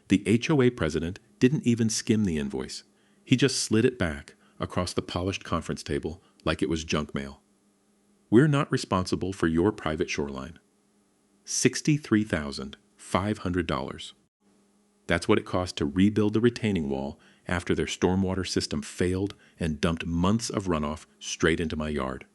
The HOA president didn't even skim the invoice. He just slid it back across the polished conference table like it was junk mail. We're not responsible for your private shoreline. $63,500. That's what it cost to rebuild the retaining wall after their stormwater system failed and dumped months of runoff straight into my yard.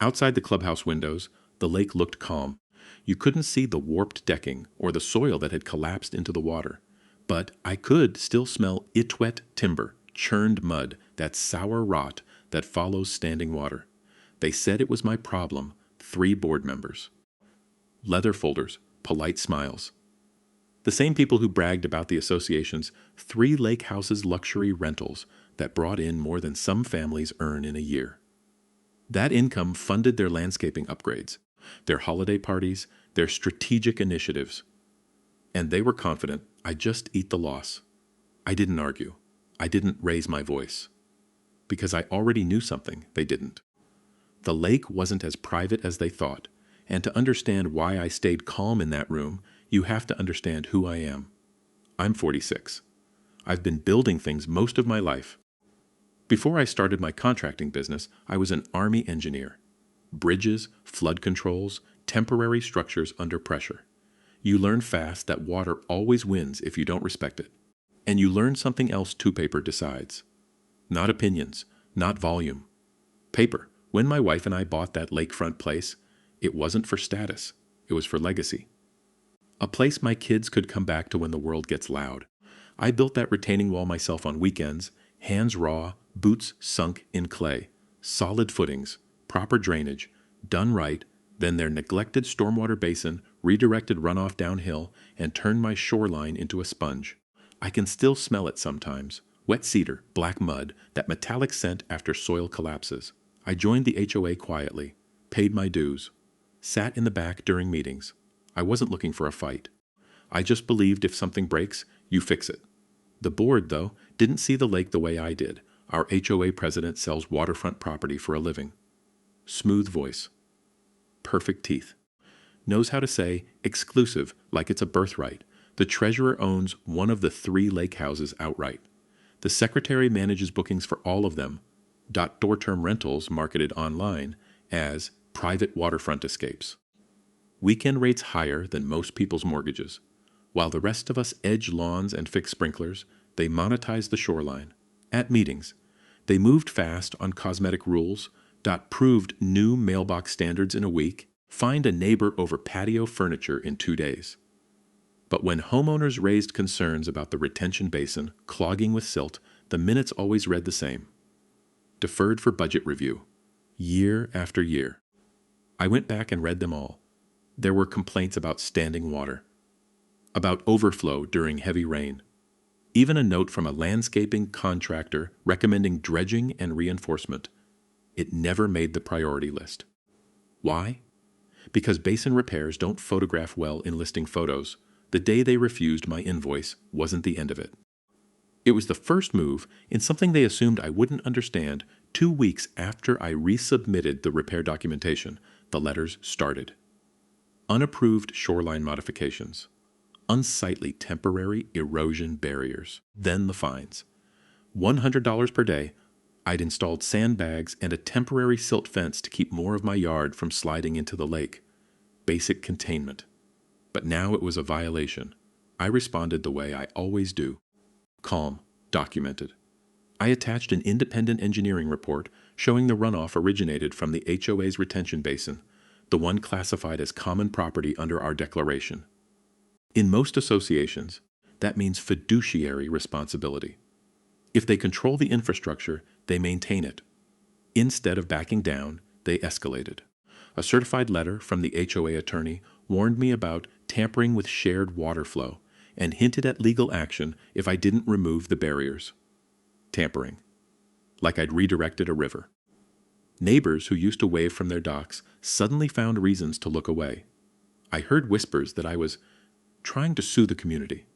Outside the clubhouse windows, the lake looked calm. You couldn't see the warped decking or the soil that had collapsed into the water, but I could still smell it-wet timber, churned mud, that sour rot that follows standing water. They said it was my problem, 3 board members. Leather folders, polite smiles. The same people who bragged about the association's 3 lake houses luxury rentals that brought in more than some families earn in a year. That income funded their landscaping upgrades, their holiday parties, their strategic initiatives. And they were confident I'd just eat the loss. I didn't argue. I didn't raise my voice. Because I already knew something they didn't. The lake wasn't as private as they thought, and to understand why I stayed calm in that room, you have to understand who I am. I'm 46. I've been building things most of my life. Before I started my contracting business, I was an Army engineer. Bridges, flood controls, temporary structures under pressure. You learn fast that water always wins if you don't respect it. And you learn something else paper decides. Not opinions, not volume. Paper. When my wife and I bought that lakefront place, it wasn't for status. It was for legacy. A place my kids could come back to when the world gets loud. I built that retaining wall myself on weekends, hands raw, boots sunk in clay, solid footings, proper drainage, done right, then their neglected stormwater basin redirected runoff downhill and turned my shoreline into a sponge. I can still smell it sometimes. Wet cedar, black mud, that metallic scent after soil collapses. I joined the HOA quietly, paid my dues, sat in the back during meetings. I wasn't looking for a fight. I just believed if something breaks, you fix it. The board, though, didn't see the lake the way I did. Our HOA president sells waterfront property for a living. Smooth voice. Perfect teeth. Knows how to say exclusive like it's a birthright. The treasurer owns one of the 3 lake houses outright. The secretary manages bookings for all of them. Door-term rentals marketed online as private waterfront escapes. Weekend rates higher than most people's mortgages. While the rest of us edge lawns and fix sprinklers, they monetize the shoreline. At meetings, they moved fast on cosmetic rules, proved new mailbox standards in a week, find a neighbor over patio furniture in 2 days. But when homeowners raised concerns about the retention basin clogging with silt, the minutes always read the same. Deferred for budget review. Year after year. I went back and read them all. There were complaints about standing water, about overflow during heavy rain, even a note from a landscaping contractor recommending dredging and reinforcement. It never made the priority list. Why? Because basin repairs don't photograph well in listing photos. The day they refused my invoice wasn't the end of it. It was the first move in something they assumed I wouldn't understand. 2 weeks after I resubmitted the repair documentation, the letters started. Unapproved shoreline modifications. Unsightly temporary erosion barriers. Then the fines. $100 per day. I'd installed sandbags and a temporary silt fence to keep more of my yard from sliding into the lake. Basic containment. But now it was a violation. I responded the way I always do. Calm, documented. I attached an independent engineering report showing the runoff originated from the HOA's retention basin, the one classified as common property under our declaration. In most associations, that means fiduciary responsibility. If they control the infrastructure, they maintain it. Instead of backing down, they escalated. A certified letter from the HOA attorney warned me about tampering with shared water flow and hinted at legal action if I didn't remove the barriers. Tampering. Like I'd redirected a river. Neighbors who used to wave from their docks suddenly found reasons to look away. I heard whispers that I was trying to sue the community.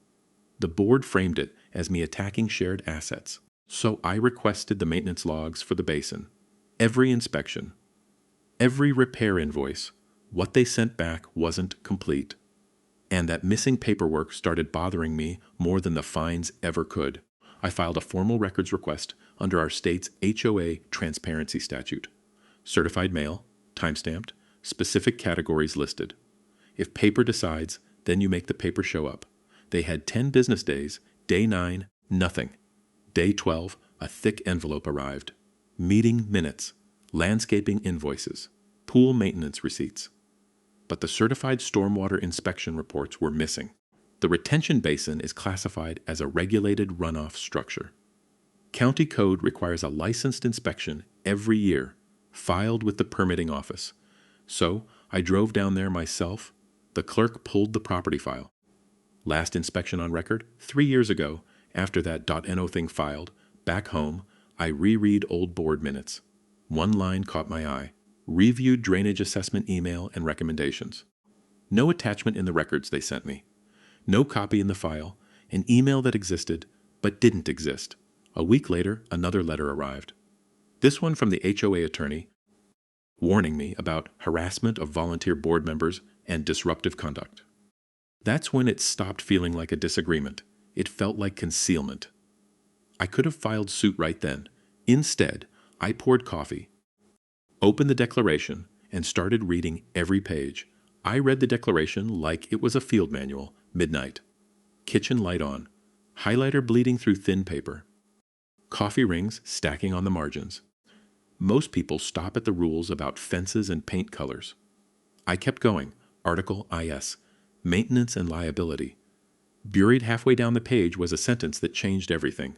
The board framed it as me attacking shared assets, so I requested the maintenance logs for the basin, every inspection, every repair invoice. What they sent back wasn't complete. And that missing paperwork started bothering me more than the fines ever could. I filed a formal records request under our state's HOA transparency statute. Certified mail, timestamped, specific categories listed. If paper decides, then you make the paper show up. They had 10 business days. Day 9, nothing. Day 12, a thick envelope arrived. Meeting minutes, landscaping invoices, pool maintenance receipts. But the certified stormwater inspection reports were missing. The retention basin is classified as a regulated runoff structure. County code requires a licensed inspection every year, filed with the permitting office. So I drove down there myself. The clerk pulled the property file. Last inspection on record, 3 years ago, after that .no thing filed, back home, I reread old board minutes. One line caught my eye. Reviewed drainage assessment email and recommendations. No attachment in the records they sent me. No copy in the file. An email that existed, but didn't exist. A week later, another letter arrived. This one from the HOA attorney, warning me about harassment of volunteer board members and disruptive conduct. That's when it stopped feeling like a disagreement. It felt like concealment. I could have filed suit right then. Instead, I poured coffee, opened the declaration, and started reading every page. I read the declaration like it was a field manual. Midnight. Kitchen light on. Highlighter bleeding through thin paper. Coffee rings stacking on the margins. Most people stop at the rules about fences and paint colors. I kept going. Article IS. Maintenance and liability. Buried halfway down the page was a sentence that changed everything.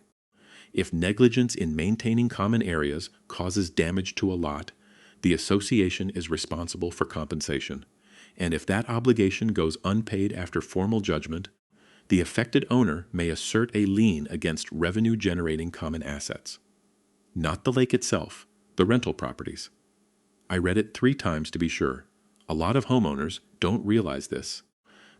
If negligence in maintaining common areas causes damage to a lot, the association is responsible for compensation. And if that obligation goes unpaid after formal judgment, the affected owner may assert a lien against revenue-generating common assets. Not the lake itself, the rental properties. I read it 3 times to be sure. A lot of homeowners don't realize this.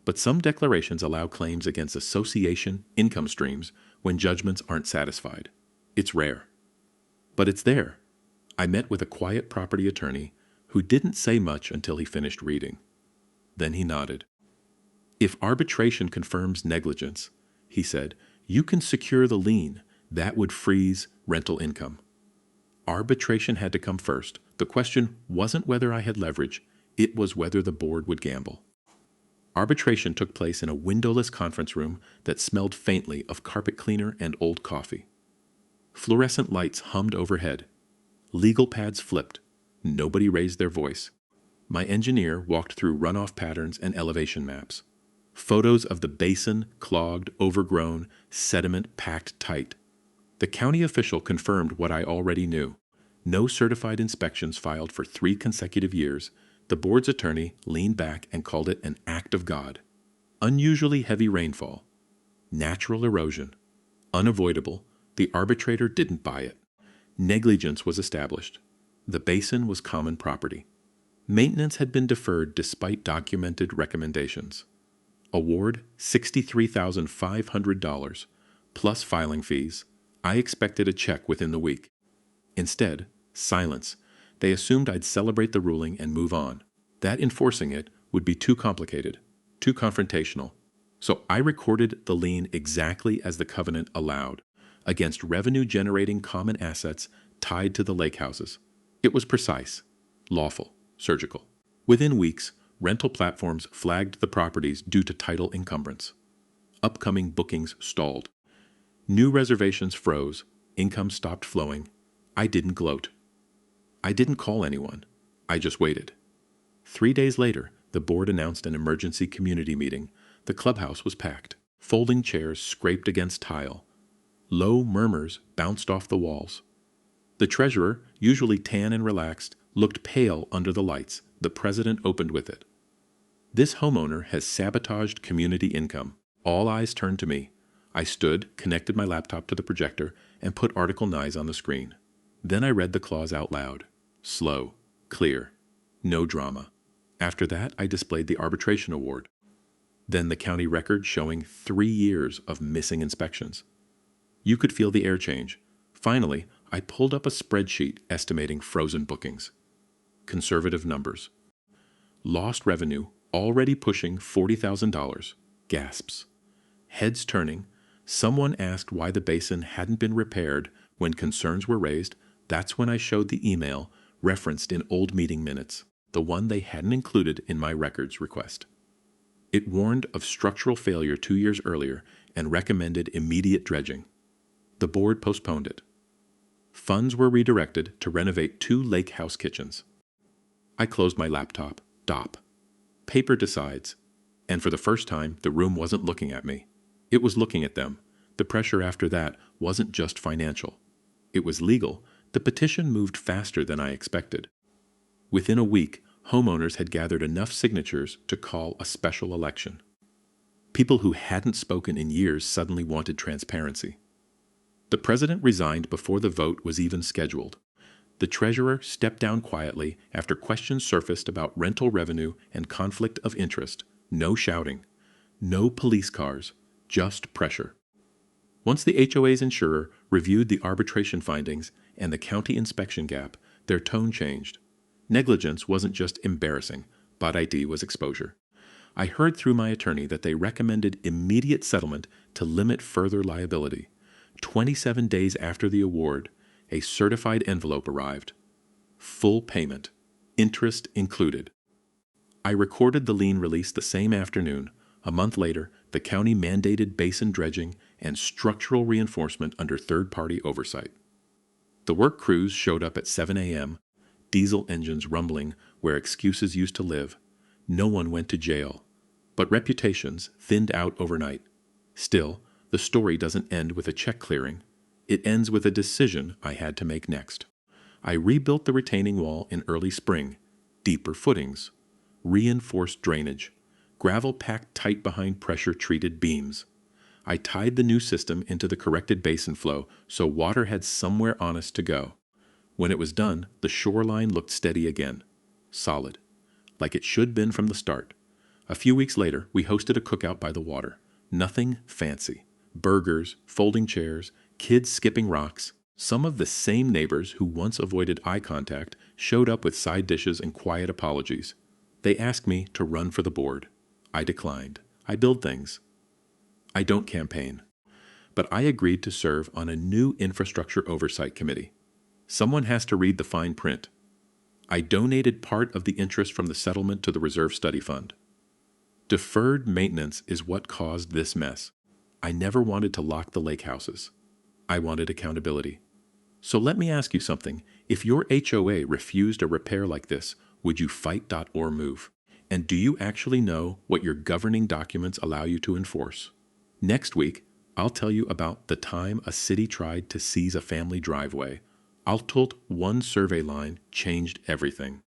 But some declarations allow claims against association income streams when judgments aren't satisfied. It's rare. But it's there. I met with a quiet property attorney who didn't say much until he finished reading. Then he nodded. If arbitration confirms negligence, he said, you can secure the lien. That would freeze rental income. Arbitration had to come first. The question wasn't whether I had leverage, it was whether the board would gamble. Arbitration took place in a windowless conference room that smelled faintly of carpet cleaner and old coffee. Fluorescent lights hummed overhead. Legal pads flipped. Nobody raised their voice. My engineer walked through runoff patterns and elevation maps. Photos of the basin, clogged, overgrown, sediment packed tight. The county official confirmed what I already knew. No certified inspections filed for 3 consecutive years. The board's attorney leaned back and called it an act of God. Unusually heavy rainfall. Natural erosion. Unavoidable. The arbitrator didn't buy it. Negligence was established. The basin was common property. Maintenance had been deferred despite documented recommendations. Award $63,500, plus filing fees. I expected a check within the week. Instead, silence. They assumed I'd celebrate the ruling and move on. That enforcing it would be too complicated, too confrontational. So I recorded the lien exactly as the covenant allowed, against revenue-generating common assets tied to the lake houses. It was precise, lawful, surgical. Within weeks, rental platforms flagged the properties due to title encumbrance. Upcoming bookings stalled. New reservations froze. Income stopped flowing. I didn't gloat. I didn't call anyone. I just waited. 3 days later, the board announced an emergency community meeting. The clubhouse was packed. Folding chairs scraped against tile. Low murmurs bounced off the walls. The treasurer, usually tan and relaxed, looked pale under the lights. The president opened with it. This homeowner has sabotaged community income. All eyes turned to me. I stood, connected my laptop to the projector, and put Article 9 on the screen. Then I read the clause out loud. Slow, clear, no drama. After that, I displayed the arbitration award. Then the county record showing 3 years of missing inspections. You could feel the air change. Finally, I pulled up a spreadsheet estimating frozen bookings. Conservative numbers. Lost revenue, already pushing $40,000. Gasps. Heads turning, someone asked why the basin hadn't been repaired when concerns were raised. That's when I showed the email referenced in old meeting minutes, the one they hadn't included in my records request. It warned of structural failure 2 years earlier and recommended immediate dredging. The board postponed it. Funds were redirected to renovate 2 lake house kitchens. I closed my laptop. Dop. Paper decides. And for the first time, the room wasn't looking at me. It was looking at them. The pressure after that wasn't just financial. It was legal. The petition moved faster than I expected. Within a week, homeowners had gathered enough signatures to call a special election. People who hadn't spoken in years suddenly wanted transparency. The president resigned before the vote was even scheduled. The treasurer stepped down quietly after questions surfaced about rental revenue and conflict of interest. No shouting. No police cars. Just pressure. Once the HOA's insurer reviewed the arbitration findings and the county inspection gap, their tone changed. Negligence wasn't just embarrassing, bad ID was exposure. I heard through my attorney that they recommended immediate settlement to limit further liability. 27 days after the award, a certified envelope arrived. Full payment, interest included. I recorded the lien release the same afternoon. A month later, the county mandated basin dredging and structural reinforcement under third-party oversight. The work crews showed up at 7 a.m., diesel engines rumbling where excuses used to live. No one went to jail, but reputations thinned out overnight. Still, the story doesn't end with a check clearing. It ends with a decision I had to make next. I rebuilt the retaining wall in early spring. Deeper footings, reinforced drainage, gravel packed tight behind pressure-treated beams. I tied the new system into the corrected basin flow so water had somewhere honest to go. When it was done, the shoreline looked steady again. Solid. Like it should been from the start. A few weeks later, we hosted a cookout by the water. Nothing fancy. Burgers, folding chairs, kids skipping rocks. Some of the same neighbors who once avoided eye contact showed up with side dishes and quiet apologies. They asked me to run for the board. I declined. I build things. I don't campaign. But I agreed to serve on a new infrastructure oversight committee. Someone has to read the fine print. I donated part of the interest from the settlement to the Reserve Study Fund. Deferred maintenance is what caused this mess. I never wanted to lock the lake houses. I wanted accountability. So let me ask you something. If your HOA refused a repair like this, would you fight or move? And do you actually know what your governing documents allow you to enforce? Next week, I'll tell you about the time a city tried to seize a family driveway. I'll told one survey line changed everything.